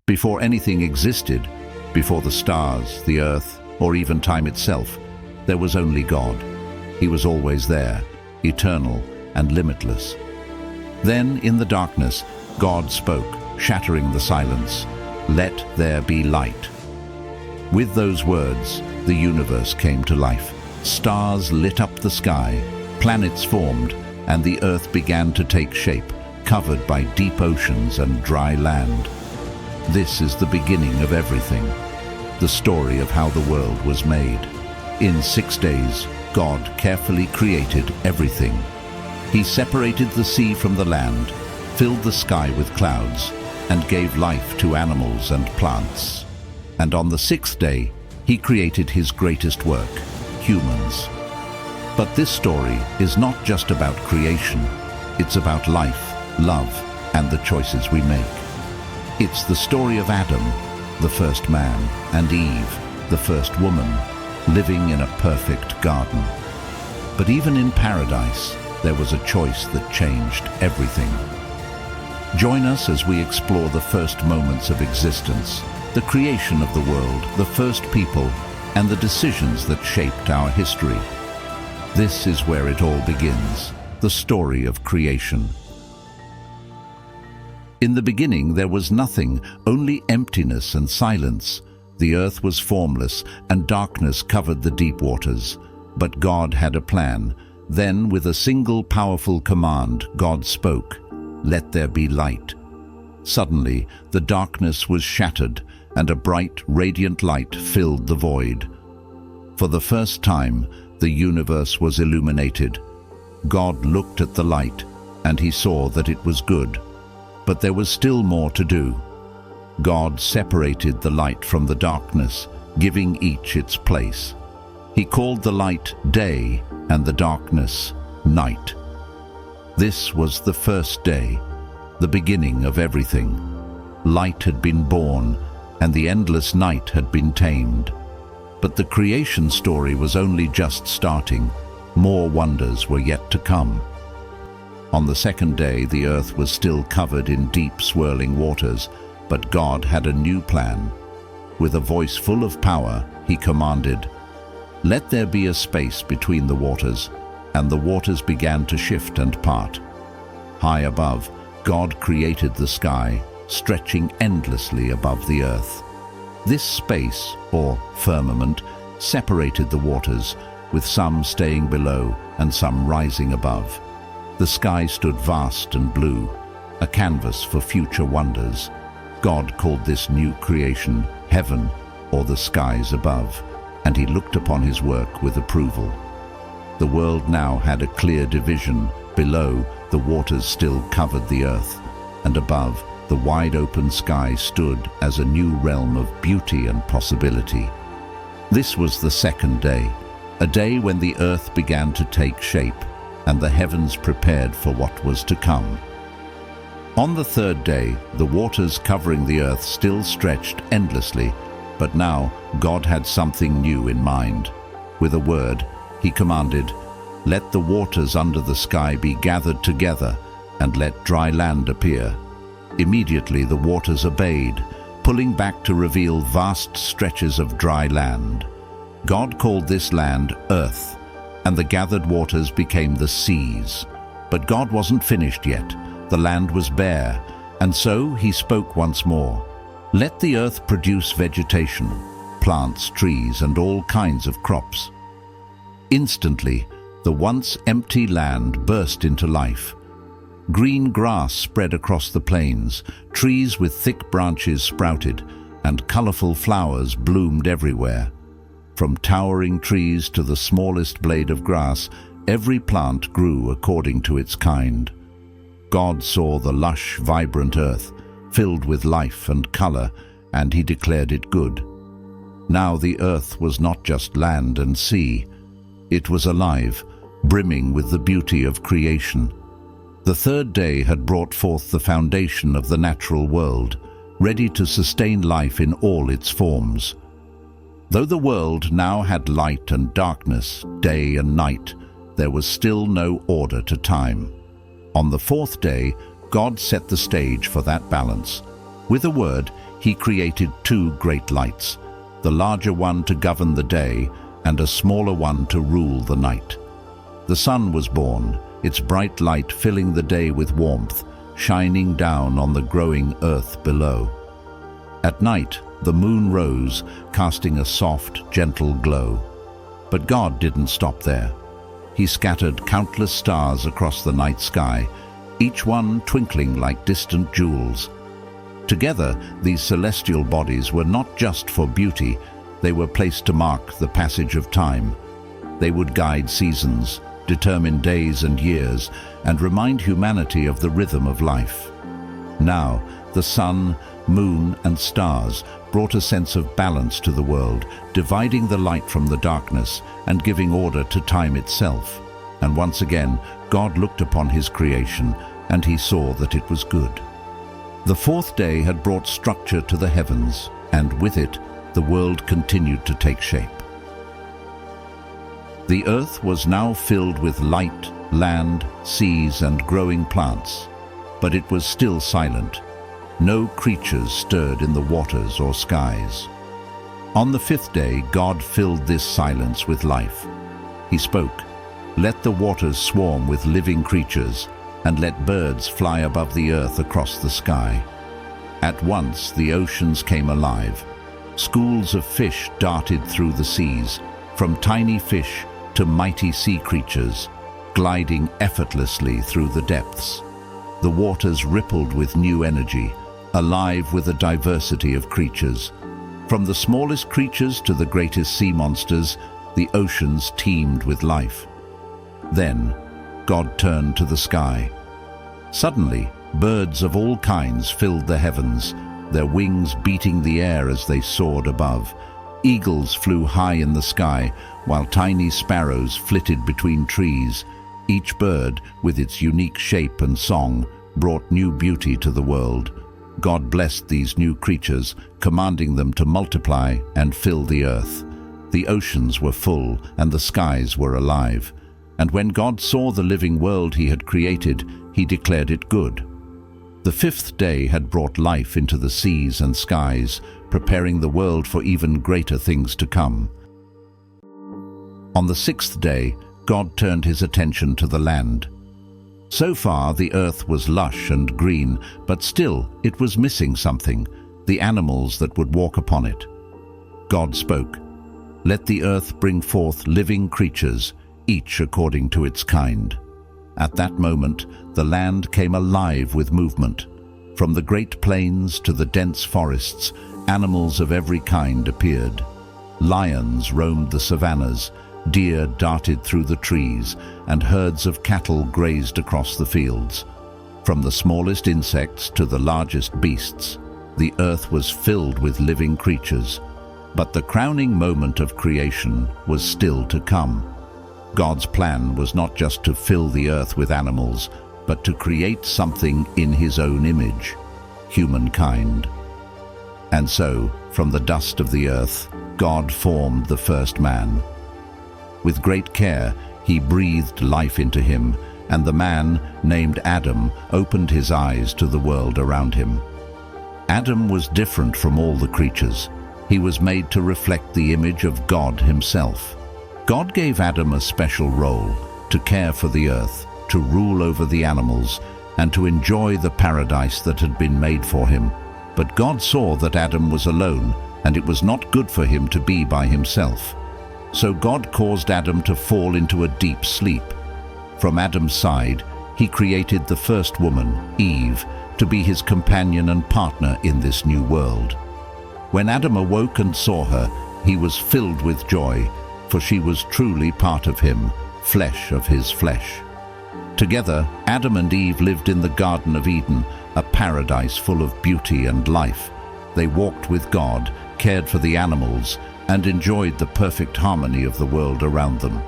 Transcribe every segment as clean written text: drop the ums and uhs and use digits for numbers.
Before anything existed, before the stars, the earth, or even time itself, there was only God. He was always there, eternal and limitless. Then, in the darkness, God spoke, shattering the silence, "Let there be light." With those words, the universe came to life. Stars lit up the sky, planets formed, and the earth began to take shape, covered by deep oceans and dry land. This is the beginning of everything, the story of how the world was made. In 6 days, God carefully created everything. He separated the sea from the land, filled the sky with clouds, and gave life to animals and plants. And on the 6th day, he created his greatest work, humans. But this story is not just about creation. It's about life, love, and the choices we make. It's the story of Adam, the first man, and Eve, the first woman, living in a perfect garden. But even in paradise, there was a choice that changed everything. Join us as we explore the first moments of existence, the creation of the world, the first people, and the decisions that shaped our history. This is where it all begins, the story of creation. In the beginning there was nothing, only emptiness and silence. The earth was formless, and darkness covered the deep waters. But God had a plan. Then, with a single powerful command, God spoke, "Let there be light." Suddenly, the darkness was shattered, and a bright, radiant light filled the void. For the first time, the universe was illuminated. God looked at the light, and he saw that it was good. But there was still more to do. God separated the light from the darkness, giving each its place. He called the light day and the darkness night. This was the first day, the beginning of everything. Light had been born, and the endless night had been tamed. But the creation story was only just starting. More wonders were yet to come. On the second day, the earth was still covered in deep, swirling waters, but God had a new plan. With a voice full of power, he commanded, "Let there be a space between the waters," and the waters began to shift and part. High above, God created the sky, stretching endlessly above the earth. This space, or firmament, separated the waters, with some staying below and some rising above. The sky stood vast and blue, a canvas for future wonders. God called this new creation heaven, or the skies above, and he looked upon his work with approval. The world now had a clear division. Below, the waters still covered the earth, and above, the wide open sky stood as a new realm of beauty and possibility. This was the second day, a day when the earth began to take shape, and the heavens prepared for what was to come. On the third day, the waters covering the earth still stretched endlessly, but now God had something new in mind. With a word, he commanded, "Let the waters under the sky be gathered together, and let dry land appear." Immediately the waters obeyed, pulling back to reveal vast stretches of dry land. God called this land Earth, and the gathered waters became the seas. But God wasn't finished yet. The land was bare, and so he spoke once more. "Let the earth produce vegetation, plants, trees, and all kinds of crops." Instantly, the once empty land burst into life. Green grass spread across the plains, trees with thick branches sprouted, and colorful flowers bloomed everywhere. From towering trees to the smallest blade of grass, every plant grew according to its kind. God saw the lush, vibrant earth, filled with life and color, and he declared it good. Now the earth was not just land and sea. It was alive, brimming with the beauty of creation. The third day had brought forth the foundation of the natural world, ready to sustain life in all its forms. Though the world now had light and darkness, day and night, there was still no order to time. On the fourth day, God set the stage for that balance. With a word, he created two great lights, the larger one to govern the day and a smaller one to rule the night. The sun was born, its bright light filling the day with warmth, shining down on the growing earth below. At night, the moon rose, casting a soft, gentle glow. But God didn't stop there. He scattered countless stars across the night sky, each one twinkling like distant jewels. Together, these celestial bodies were not just for beauty, they were placed to mark the passage of time. They would guide seasons, determine days and years, and remind humanity of the rhythm of life. Now, the sun, moon, and stars brought a sense of balance to the world, dividing the light from the darkness and giving order to time itself. And once again, God looked upon his creation, and he saw that it was good. The fourth day had brought structure to the heavens, and with it, the world continued to take shape. The earth was now filled with light, land, seas, and growing plants, but it was still silent. No creatures stirred in the waters or skies. On the fifth day, God filled this silence with life. He spoke, "Let the waters swarm with living creatures, and let birds fly above the earth across the sky." At once, the oceans came alive. Schools of fish darted through the seas, from tiny fish to mighty sea creatures, gliding effortlessly through the depths. The waters rippled with new energy, alive with a diversity of creatures. From the smallest creatures to the greatest sea monsters, the oceans teemed with life. Then, God turned to the sky. Suddenly, birds of all kinds filled the heavens, their wings beating the air as they soared above. Eagles flew high in the sky, while tiny sparrows flitted between trees. Each bird, with its unique shape and song, brought new beauty to the world. God blessed these new creatures, commanding them to multiply and fill the earth. The oceans were full, and the skies were alive. And when God saw the living world he had created, he declared it good. The fifth day had brought life into the seas and skies, preparing the world for even greater things to come. On the sixth day, God turned his attention to the land. So far, the earth was lush and green, but still it was missing something, the animals that would walk upon it. God spoke, "Let the earth bring forth living creatures, each according to its kind." At that moment, the land came alive with movement. From the great plains to the dense forests, animals of every kind appeared. Lions roamed the savannas, deer darted through the trees, and herds of cattle grazed across the fields. From the smallest insects to the largest beasts, the earth was filled with living creatures. But the crowning moment of creation was still to come. God's plan was not just to fill the earth with animals, but to create something in his own image, humankind. And so, from the dust of the earth, God formed the first man. With great care, he breathed life into him, and the man, named Adam, opened his eyes to the world around him. Adam was different from all the creatures. He was made to reflect the image of God himself. God gave Adam a special role, to care for the earth, to rule over the animals, and to enjoy the paradise that had been made for him. But God saw that Adam was alone, and it was not good for him to be by himself. So God caused Adam to fall into a deep sleep. From Adam's side, he created the first woman, Eve, to be his companion and partner in this new world. When Adam awoke and saw her, he was filled with joy, for she was truly part of him, flesh of his flesh. Together, Adam and Eve lived in the Garden of Eden, a paradise full of beauty and life. They walked with God, cared for the animals, and enjoyed the perfect harmony of the world around them.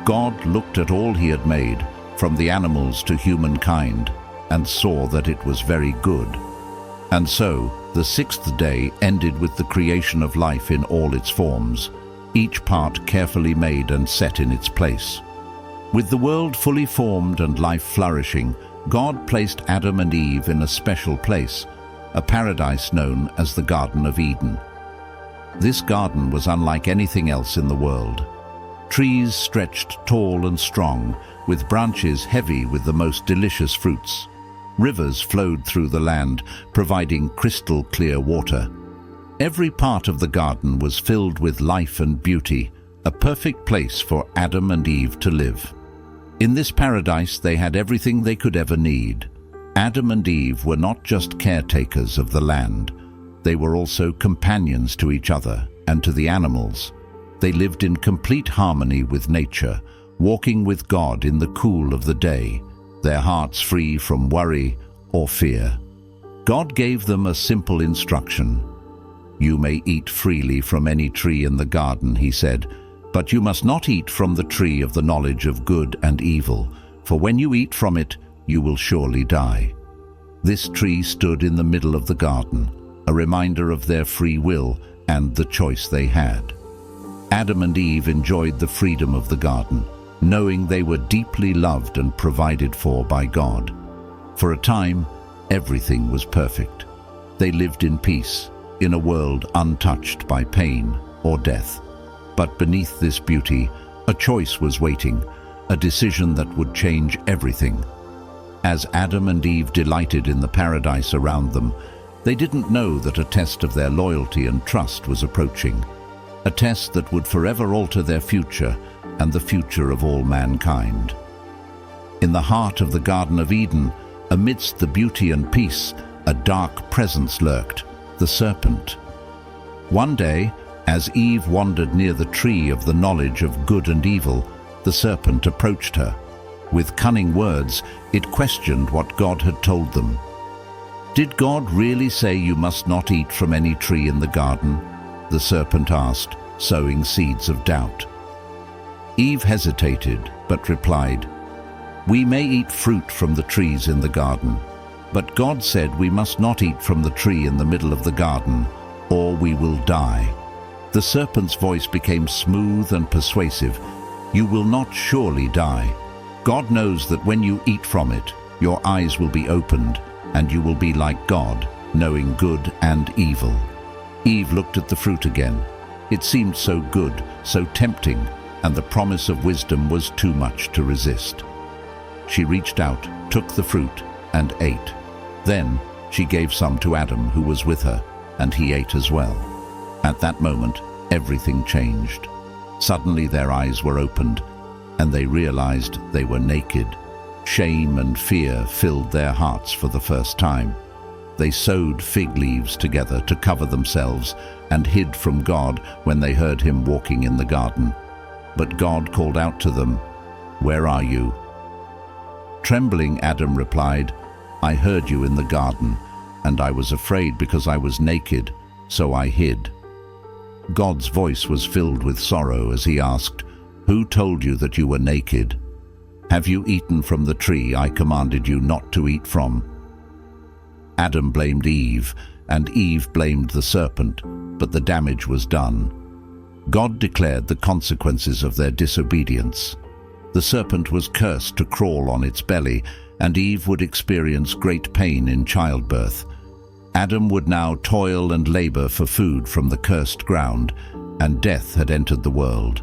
God looked at all he had made, from the animals to humankind, and saw that it was very good. And so, the sixth day ended with the creation of life in all its forms, each part carefully made and set in its place. With the world fully formed and life flourishing, God placed Adam and Eve in a special place, a paradise known as the Garden of Eden. This garden was unlike anything else in the world. Trees stretched tall and strong, with branches heavy with the most delicious fruits. Rivers flowed through the land, providing crystal clear water. Every part of the garden was filled with life and beauty, a perfect place for Adam and Eve to live. In this paradise they had everything they could ever need. Adam and Eve were not just caretakers of the land. They were also companions to each other and to the animals. They lived in complete harmony with nature, walking with God in the cool of the day, their hearts free from worry or fear. God gave them a simple instruction. "You may eat freely from any tree in the garden," he said, "but you must not eat from the tree of the knowledge of good and evil, for when you eat from it, you will surely die." This tree stood in the middle of the garden, a reminder of their free will and the choice they had. Adam and Eve enjoyed the freedom of the garden, knowing they were deeply loved and provided for by God. For a time, everything was perfect. They lived in peace, in a world untouched by pain or death. But beneath this beauty, a choice was waiting, a decision that would change everything. As Adam and Eve delighted in the paradise around them, they didn't know that a test of their loyalty and trust was approaching, a test that would forever alter their future and the future of all mankind. In the heart of the Garden of Eden, amidst the beauty and peace, a dark presence lurked, the serpent. One day, as Eve wandered near the tree of the knowledge of good and evil, the serpent approached her. With cunning words, it questioned what God had told them. "Did God really say you must not eat from any tree in the garden?" the serpent asked, sowing seeds of doubt. Eve hesitated, but replied, "We may eat fruit from the trees in the garden, but God said we must not eat from the tree in the middle of the garden, or we will die." The serpent's voice became smooth and persuasive. "You will not surely die. God knows that when you eat from it, your eyes will be opened, and you will be like God, knowing good and evil." Eve looked at the fruit again. It seemed so good, so tempting, and the promise of wisdom was too much to resist. She reached out, took the fruit, and ate. Then she gave some to Adam, who was with her, and he ate as well. At that moment, everything changed. Suddenly their eyes were opened, and they realized they were naked. Shame and fear filled their hearts for the first time. They sewed fig leaves together to cover themselves and hid from God when they heard him walking in the garden. But God called out to them, "Where are you?" Trembling, Adam replied, "I heard you in the garden, and I was afraid because I was naked, so I hid." God's voice was filled with sorrow as he asked, "Who told you that you were naked? Have you eaten from the tree I commanded you not to eat from?" Adam blamed Eve, and Eve blamed the serpent, but the damage was done. God declared the consequences of their disobedience. The serpent was cursed to crawl on its belly, and Eve would experience great pain in childbirth. Adam would now toil and labor for food from the cursed ground, and death had entered the world.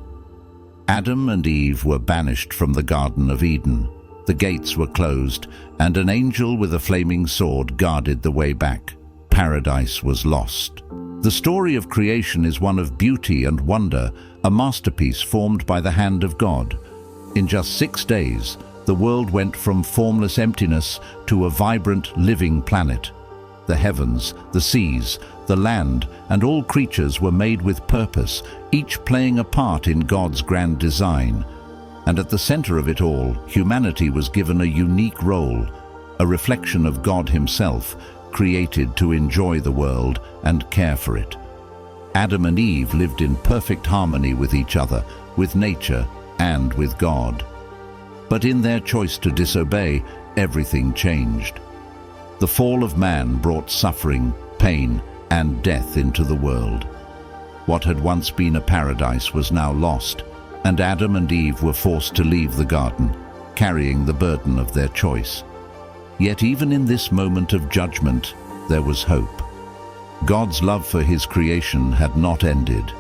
Adam and Eve were banished from the Garden of Eden. The gates were closed, and an angel with a flaming sword guarded the way back. Paradise was lost. The story of creation is one of beauty and wonder, a masterpiece formed by the hand of God. In just 6 days, the world went from formless emptiness to a vibrant, living planet. The heavens, the seas, the land, and all creatures were made with purpose, each playing a part in God's grand design. And at the center of it all, humanity was given a unique role, a reflection of God himself, created to enjoy the world and care for it. Adam and Eve lived in perfect harmony with each other, with nature, and with God. But in their choice to disobey, everything changed. The fall of man brought suffering, pain, and death into the world. What had once been a paradise was now lost, and Adam and Eve were forced to leave the garden, carrying the burden of their choice. Yet even in this moment of judgment, there was hope. God's love for his creation had not ended.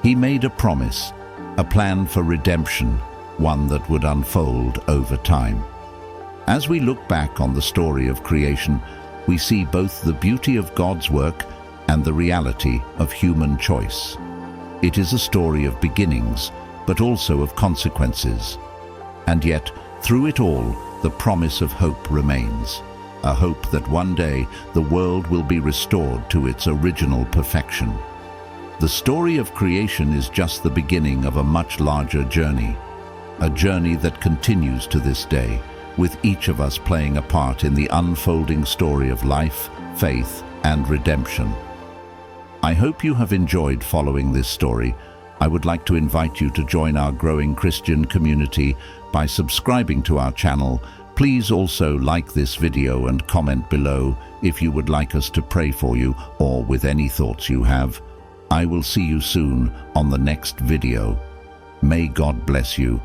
He made a promise, a plan for redemption, one that would unfold over time. As we look back on the story of creation, we see both the beauty of God's work and the reality of human choice. It is a story of beginnings, but also of consequences. And yet, through it all, the promise of hope remains. A hope that one day the world will be restored to its original perfection. The story of creation is just the beginning of a much larger journey. A journey that continues to this day, with each of us playing a part in the unfolding story of life, faith, and redemption. I hope you have enjoyed following this story. I would like to invite you to join our growing Christian community by subscribing to our channel. Please also like this video and comment below if you would like us to pray for you or with any thoughts you have. I will see you soon on the next video. May God bless you.